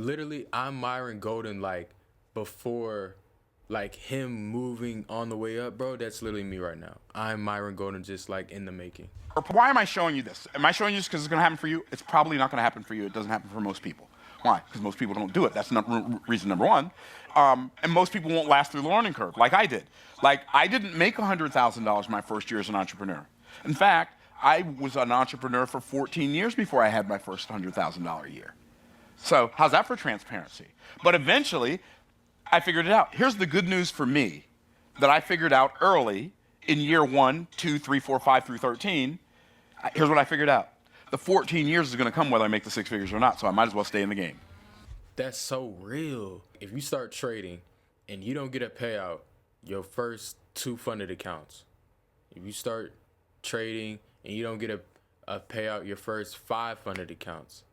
Literally, I'm Myron Golden, like, before, like, him moving on the way up, bro. That's literally me right now. I'm Myron Golden, just, like, in the making. Why am I showing you this? Am I showing you this because it's going to happen for you? It's probably not going to happen for you. It doesn't happen for most people. Why? Because most people don't do it. That's reason number one. And most people won't last through the learning curve like I did. Like, I didn't make $100,000 my first year as an entrepreneur. In fact, I was an entrepreneur for 14 years before I had my first $100,000 a year. So how's that for transparency? But eventually, I figured it out. Here's the good news for me that I figured out early in year 1, 2, 3, 4, 5 through 13. Here's what I figured out. The 14 years is going to come whether I make the 6 figures or not, so I might as well stay in the game. That's so real. If you start trading and you don't get a payout, your first 2 funded accounts. If you start trading and you don't get a payout, your first 5 funded accounts.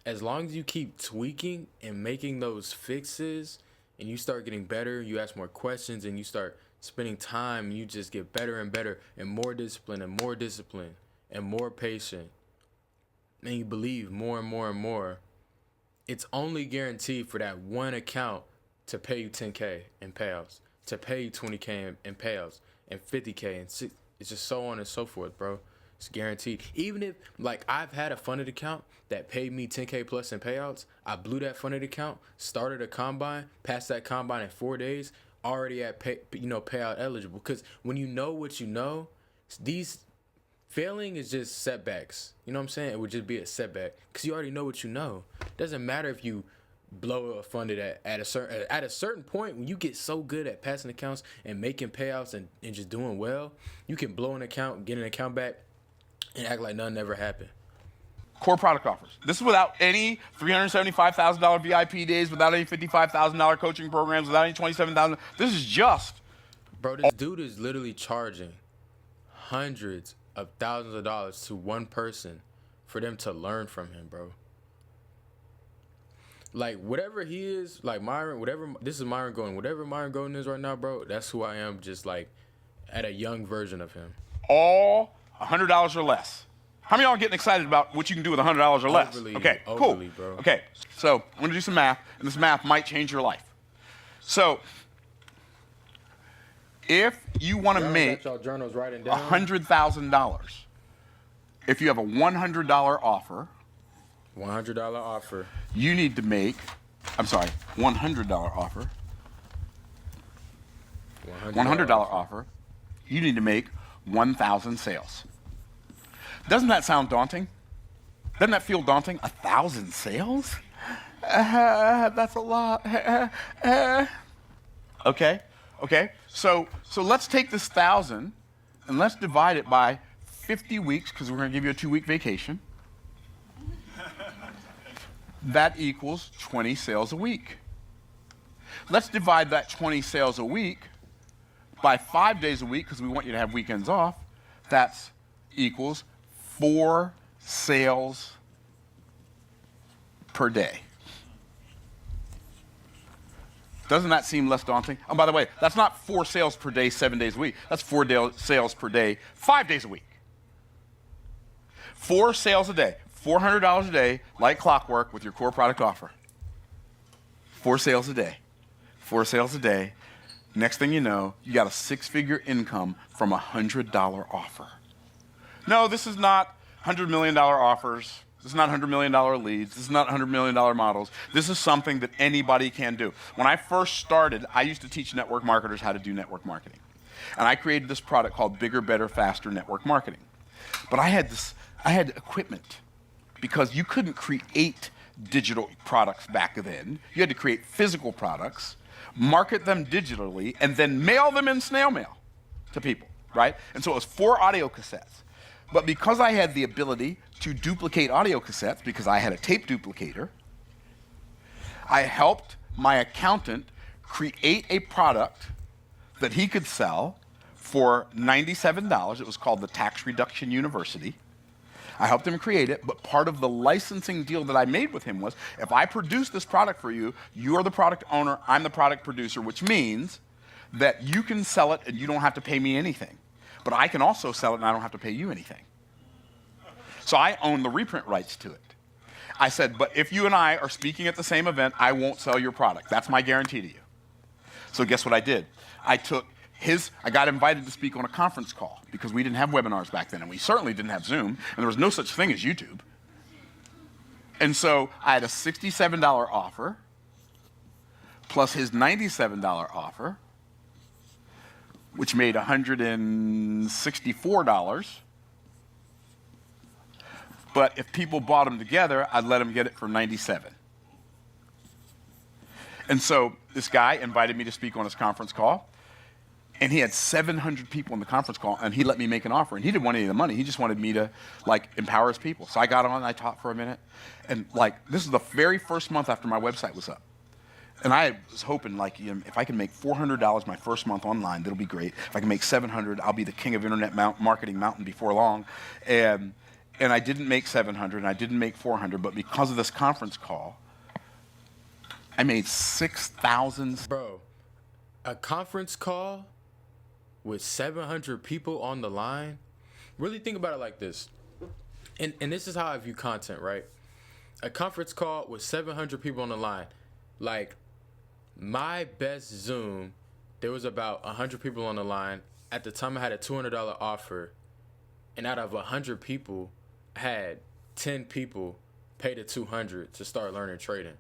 As long as you keep tweaking and making those fixes and you start getting better, you ask more questions and you start spending time, you just get better and better and more discipline and more discipline and more patient. And you believe more and more and more. It's only guaranteed for that one account to pay you 10K in payouts, to pay you 20K in payouts, and 50K, and it's just so on and so forth, bro. It's guaranteed. Even if, like, I've had a funded account that paid me 10K plus in payouts, I blew that funded account, started a combine, passed that combine in 4 days, already at payout eligible. Because when you know what you know, these failing is just setbacks. You know what I'm saying? It would just be a setback because you already know what you know. It doesn't matter if you blow a funded at a certain point. When you get so good at passing accounts and making payouts and just doing well, you can blow an account, get an account back, and act like nothing ever happened. Core product offers. This is without any $375,000 VIP days, without any $55,000 coaching programs, without any $27,000. This is just. Bro, this dude is literally charging hundreds of thousands of dollars to one person for them to learn from him, bro. Like, whatever he is, like Myron, this is Myron Golden. Whatever Myron Golden is right now, bro, that's who I am, just like at a young version of him. All $100 or less. How many of y'all are getting excited about what you can do with $100 or less? Okay, cool. Bro. Okay, so I'm going to do some math, and this math might change your life. So if you want to make $100,000, if you have a $100 offer, $100 offer, you need to make, $100 offer, $100 offer, you need to make 1,000 sales. Doesn't that sound daunting? Doesn't that feel daunting? 1,000 sales? That's a lot. Okay. So let's take this 1,000 and let's divide it by 50 weeks because we're going to give you a 2-week vacation. That equals 20 sales a week. Let's divide that 20 sales a week by 5 days a week because we want you to have weekends off. That's equals 4 sales per day. Doesn't that seem less daunting? Oh, by the way, that's not 4 sales per day, 7 days a week. That's 4 sales per day, 5 days a week. 4 sales a day, $400 a day, like clockwork with your core product offer. 4 sales a day, 4 sales a day. Next thing you know, you got a 6-figure income from a $100 offer. No, this is not $100 million offers. This is not $100 million leads. This is not $100 million models. This is something that anybody can do. When I first started, I used to teach network marketers how to do network marketing. And I created this product called Bigger, Better, Faster Network Marketing. But I had equipment because you couldn't create digital products back then. You had to create physical products, market them digitally, and then mail them in snail mail to people, right? And so it was 4 audio cassettes. But because I had the ability to duplicate audio cassettes, because I had a tape duplicator, I helped my accountant create a product that he could sell for $97. It was called the Tax Reduction University. I helped him create it, but part of the licensing deal that I made with him was, if I produce this product for you, you're the product owner, I'm the product producer, which means that you can sell it and you don't have to pay me anything. But I can also sell it and I don't have to pay you anything. So I own the reprint rights to it. I said, but if you and I are speaking at the same event, I won't sell your product. That's my guarantee to you. So guess what I did? I got invited to speak on a conference call because we didn't have webinars back then, and we certainly didn't have Zoom, and there was no such thing as YouTube. And so I had a $67 offer plus his $97 offer, which made $164. But if people bought them together, I'd let them get it for $97. And so this guy invited me to speak on his conference call, and he had 700 people on the conference call, and he let me make an offer. And he didn't want any of the money. He just wanted me to empower his people. So I got on, and I taught for a minute, and this is the very first month after my website was up. And I was hoping, if I can make $400 my first month online, that'll be great. If I can make $700, I'll be the king of internet marketing mountain before long. And I didn't make $700, and I didn't make $400, but because of this conference call, I made $6,000. Bro, a conference call with 700 people on the line? Really think about it like this. And this is how I view content, right? A conference call with 700 people on the line. My best Zoom, there was about 100 people on the line. At the time, I had a $200 offer. And out of 100 people, I had 10 people pay the $200 to start learning trading.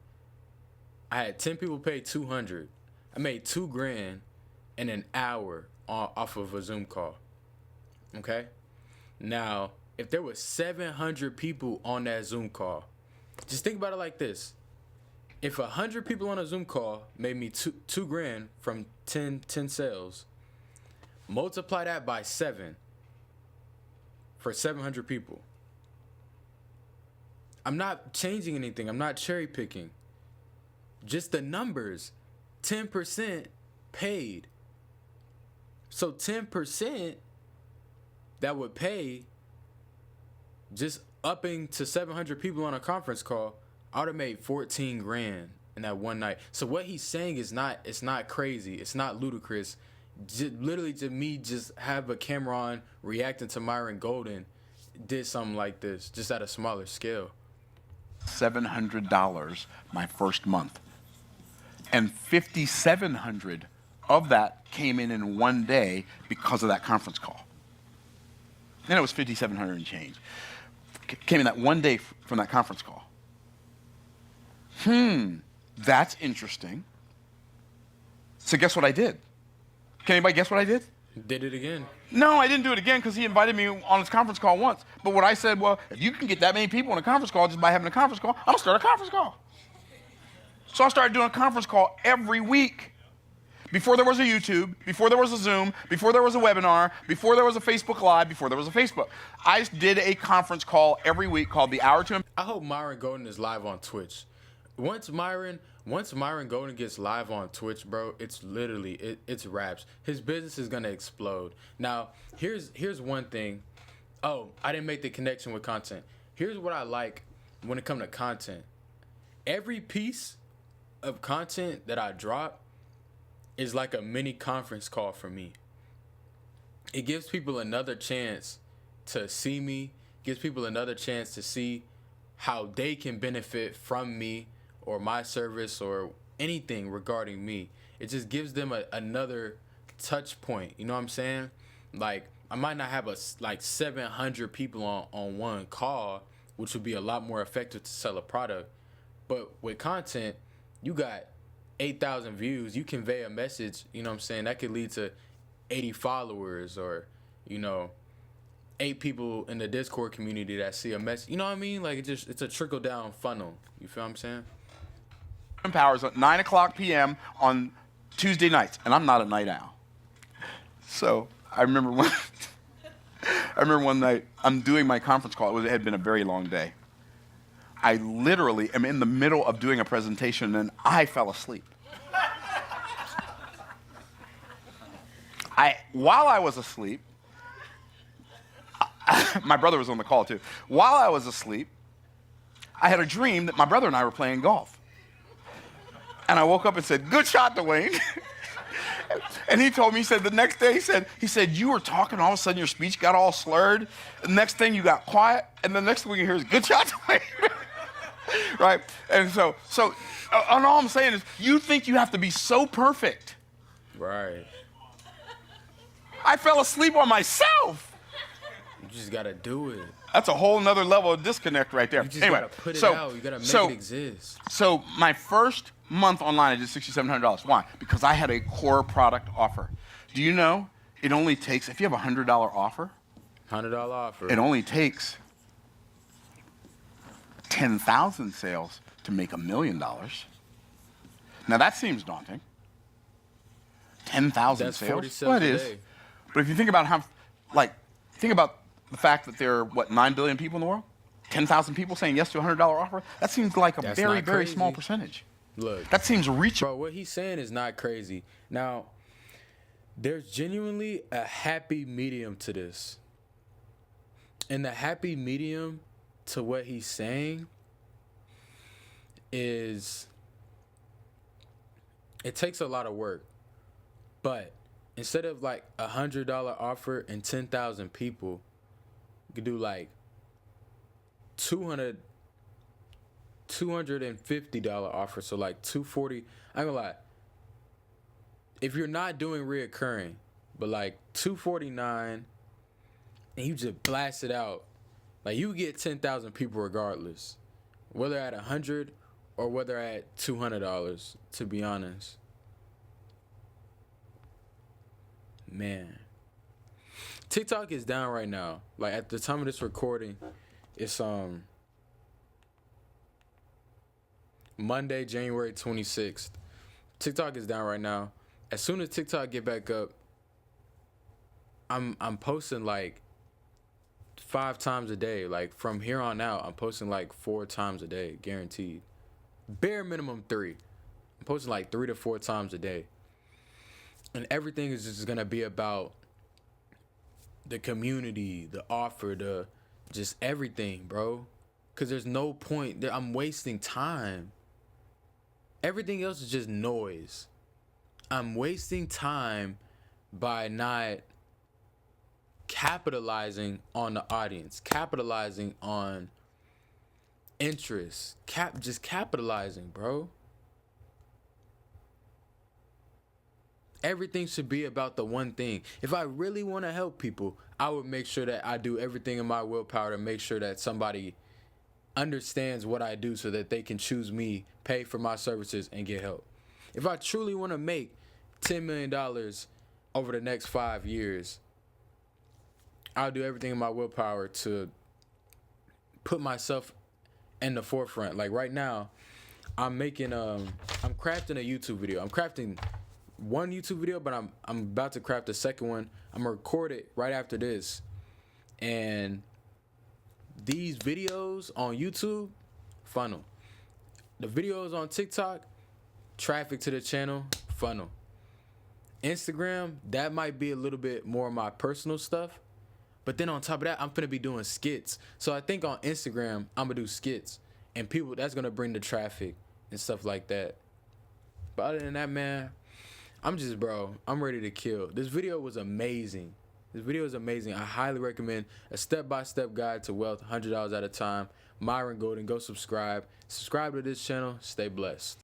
I had 10 people pay $200. I made $2,000 in an hour off of a Zoom call. Okay? Now, if there was 700 people on that Zoom call, just think about it like this. If 100 people on a Zoom call made me $2,000 from 10 sales, multiply that by 7 for 700 people. I'm not changing anything. I'm not cherry picking. Just the numbers. 10% paid. So 10% that would pay, just upping to 700 people on a conference call, I would have made $14,000 in that one night. So what he's saying is it's not crazy. It's not ludicrous. Literally, to me, just have a camera on, reacting to Myron Golden, did something like this, just at a smaller scale. $700 my first month. And $5,700 of that came in one day because of that conference call. Then it was $5,700 and change. Came in that one day from that conference call. That's interesting. So guess what I did? Can anybody guess what I did? Did it again. No, I didn't do it again because he invited me on his conference call once. But what I said, well, if you can get that many people on a conference call just by having a conference call, I'll start a conference call. So I started doing a conference call every week. Before there was a YouTube, before there was a Zoom, before there was a webinar, before there was a Facebook Live, before there was a Facebook. I did a conference call every week called the Hour to... I hope Myron Golden is live on Twitch. Once Myron Golden gets live on Twitch, bro, it's literally, it's raps. His business is gonna explode. Now, here's one thing. Oh, I didn't make the connection with content. Here's what I like when it comes to content. Every piece of content that I drop is like a mini conference call for me. It gives people another chance to see me, gives people another chance to see how they can benefit from me or my service or anything regarding me. It just gives them another touch point. You know what I'm saying? Like, I might not have 700 people on one call, which would be a lot more effective to sell a product. But with content, you got 8,000 views. You convey a message, you know what I'm saying? That could lead to 80 followers or, 8 people in the Discord community that see a message. You know what I mean? Like, it's a trickle down funnel. You feel what I'm saying? Powers at 9:00 p.m. on Tuesday nights, and I'm not a night owl. So I remember one night I'm doing my conference call. It had been a very long day. I literally am in the middle of doing a presentation, and I fell asleep. While I was asleep, my brother was on the call too. While I was asleep, I had a dream that my brother and I were playing golf. And I woke up and said, "Good shot, Dwayne." And he told me, he said, the next day, he said, you were talking, all of a sudden your speech got all slurred. The next thing you got quiet, and the next thing you hear is, "Good shot, Dwayne." Right? And so and all I'm saying is, you think you have to be so perfect. Right. I fell asleep on myself. You just gotta do it. That's a whole nother level of disconnect right there. You just Anyway, gotta put it out. You gotta make it exist. So my first month online, I did $6,700. Why? Because I had a core product offer. Do you know it only takes, if you have a $100 offer, $100 offer. it only takes 10,000 sales to make $1 million. Now that seems daunting. 10,000 That's sales. 40 sales Well, it a is. day. But if you think about think about the fact that there are 9 billion people in the world, 10,000 people saying yes to a $100 offer. That seems like a That's very, not very crazy. small percentage. Look, That seems reachable. bro, what he's saying is not crazy. Now, there's genuinely a happy medium to this. And the happy medium to what he's saying is it takes a lot of work. But instead of like $100 offer and 10,000 people, you could do like $250 offer. So like 240. I ain't gonna lie. If you're not doing reoccurring, but like 249 and you just blast it out, like you get 10,000 people regardless, whether at 100 or whether at $200, to be honest. Man, TikTok is down right now. Like at the time of this recording, it's Monday, January 26th. TikTok is down right now. As soon as TikTok get back up, I'm posting like 5 times a day. Like from here on out, I'm posting like 4 times a day, guaranteed. Bare minimum 3. I'm posting like 3 to 4 times a day. And everything is just gonna be about the community, the offer, the just everything, bro. Cause there's no point. I'm wasting time. Everything else is just noise. I'm wasting time by not capitalizing on the audience, capitalizing on interest, just capitalizing, bro. Everything should be about the one thing. If I really want to help people, I would make sure that I do everything in my willpower to make sure that somebody understands what I do so that they can choose me, pay for my services, and get help. If I truly want to make $10 million over the next 5 years, I'll do everything in my willpower to put myself in the forefront. Like right now, I'm crafting a YouTube video. I'm crafting one YouTube video, but I'm about to craft the second one. I'm gonna record it right after this. And these videos on YouTube, funnel. The videos on TikTok, traffic to the channel, funnel. Instagram, that might be a little bit more of my personal stuff. But then on top of that, I'm finna be doing skits. So I think on Instagram, I'm gonna do skits. And people, that's gonna bring the traffic and stuff like that. But other than that, man, I'm ready to kill. This video was amazing. I highly recommend a step-by-step guide to wealth, $100 at a time. Myron Golden, go subscribe. Subscribe to this channel. Stay blessed.